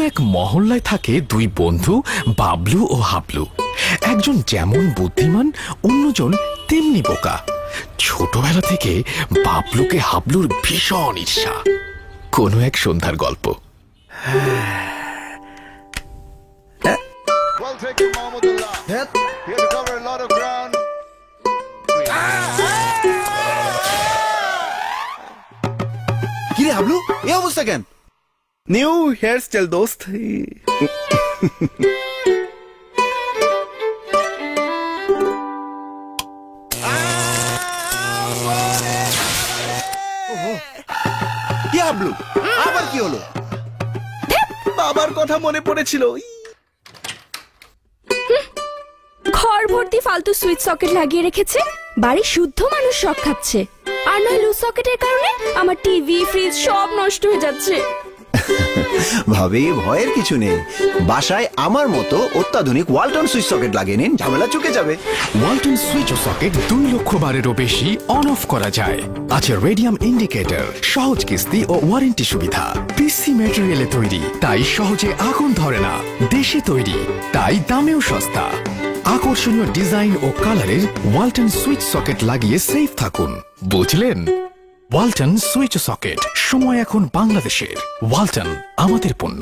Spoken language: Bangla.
এক মহল্লায় থাকে দুই বন্ধু বাবলু ও হাবলু। একজন যেমন বুদ্ধিমান, অন্যজন তেমনি বোকা। ছোটবেলা থেকে বাবলুকে হাবলুর ভীষণ ঈর্ষা। কোনো এক সন্ধ্যার গল্প। কিরে হাবলু, এই অবস্থা কেন? নিউ হেয়ার স্টাইল দোস্ত। কি হাবলু, আবার কি হলো? বাবার কথা মনে পড়েছিল। ঘর ভর্তি ফালতু সুইচ সকেট লাগিয়ে রেখেছে। বাড়ি শুদ্ধ মানুষ শখ খাচ্ছে, আর নয় লুজ সকেটের কারণে আমার টিভি ফ্রিজ সব নষ্ট হয়ে যাচ্ছে। ভাবি, ভয়ের কিছু নেই। বাসায় আমার মতো অত্যাধুনিক ওয়ালটন সুইচ সকেট লাগিয়ে নিন, ঝামেলা চুকে যাবে। ওয়ালটন সুইচ ও সকেট 2 লক্ষ বারেরও বেশি অন অফ করা যায়। আছে রেডিয়াম ইন্ডিকেটর, সহজ কিস্তি ও ওয়ারেন্টি সুবিধা। পিসি ম্যাটেরিয়ালে তৈরি, তাই সহজে আগুন ধরে না। দেশে তৈরি, তাই দামেও সস্তা। আকর্ষণীয় ডিজাইন ও কালারের ওয়ালটন সুইচ সকেট লাগিয়ে সেফ থাকুন। বুঝলেন? ওয়ালটন সুইচ সকেট, সময় এখন বাংলাদেশের। ওয়ালটন, আমাদের পণ্য।